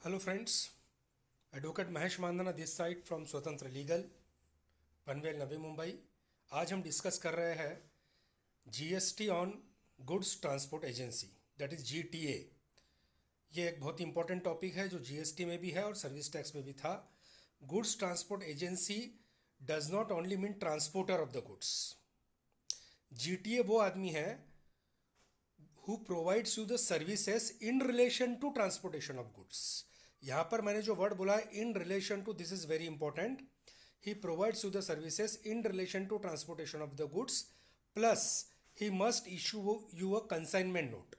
Hello friends, advocate Mahesh Mandhana this side from स्वतंत्र legal, Panvel, Navi Mumbai. आज हम डिस्कस कर रहे हैं GST on goods transport agency, that is GTA. ये एक बहुत इंपॉर्टेंट टॉपिक है जो जीएसटी में भी है और सर्विस टैक्स में भी था। Goods transport agency does not only mean transporter of the goods. GTA वो आदमी है who provides you the services in relation to transportation of goods। यहाँ पर मैंने जो वर्ड बोला है in relation to, this is very important. He provides you the services in relation to transportation of the goods, plus he must issue you a consignment note.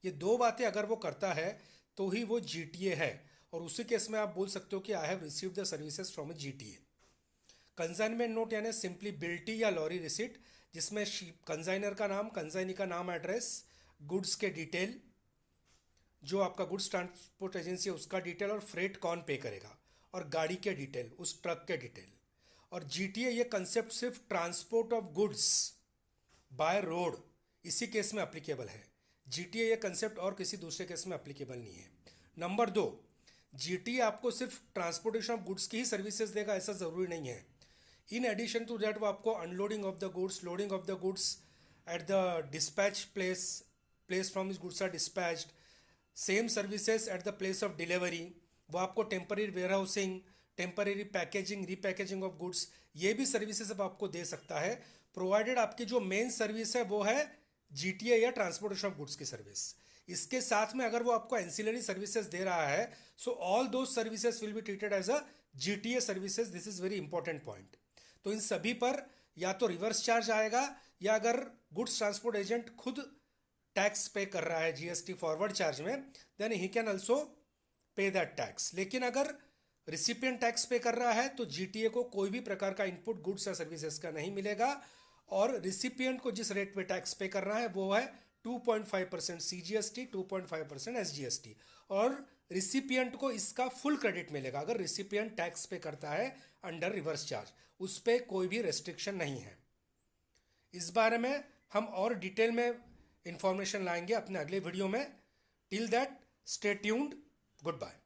ये दो बातें अगर वो करता है तो ही वो जीटीए है, और उसी केस में आप बोल सकते हो कि I have received the services from A GTA. Consignment note यानी सिंपली बिल्टी या लॉरी रिसिट, जिसमें कंसाइनर का नाम, कंसाइनी का नाम, एड्रेस, गुड्स के डिटेल, जो आपका गुड्स ट्रांसपोर्ट एजेंसी है उसका डिटेल, और फ्रेट कौन पे करेगा, और गाड़ी के डिटेल, उस ट्रक के डिटेल। और जीटीए ये कंसेप्ट सिर्फ transport of goods by road इसी केस में अप्लीकेबल है। जीटीए ये कंसेप्ट और किसी दूसरे केस में अप्लीकेबल नहीं है। नंबर 2, जीटीए आपको सिर्फ ट्रांसपोर्टेशन ऑफ गुड्स की ही सर्विसेज देगा ऐसा ज़रूरी नहीं है। इन एडिशन टू दैट वो आपको unloading of the goods, loading of the goods at the dispatch place from his goods are dispatched, same services at the place of delivery, वो आपको temporary warehousing, temporary packaging, repackaging of goods, ये भी services अब आपको दे सकता है, provided आपकी जो मेन सर्विस है वो है जीटीए या ट्रांसपोर्टेशन ऑफ गुड्स की सर्विस। इसके साथ में अगर वो आपको एंसिलरी सर्विसेज दे रहा है, so all those services will be treated as a GTA services. This is very important point. तो इन सभी पर या तो रिवर्स चार्ज आएगा, या अगर गुड्स ट्रांसपोर्ट एजेंट खुद टैक्स पे कर रहा है जीएसटी फॉरवर्ड चार्ज में, then he can also pay that tax. लेकिन अगर रिसिपिएंट टैक्स पे कर रहा है तो जीटीए को कोई भी प्रकार का इनपुट गुड्स या सर्विसेज का नहीं मिलेगा, और रिसिपिएंट को जिस रेट पे टैक्स पे करना है वो है 2.5% सीजीएसटी, 2.5% एसजीएसटी, और रिसिपिएंट को इसका फुल क्रेडिट मिलेगा अगर रिसिपिएंट टैक्स पे करता है अंडर रिवर्स चार्ज। उस पर कोई भी रेस्ट्रिक्शन नहीं है। इस बारे में हम और डिटेल में इंफॉर्मेशन लाएंगे अपने अगले वीडियो में। Till that stay tuned, good bye.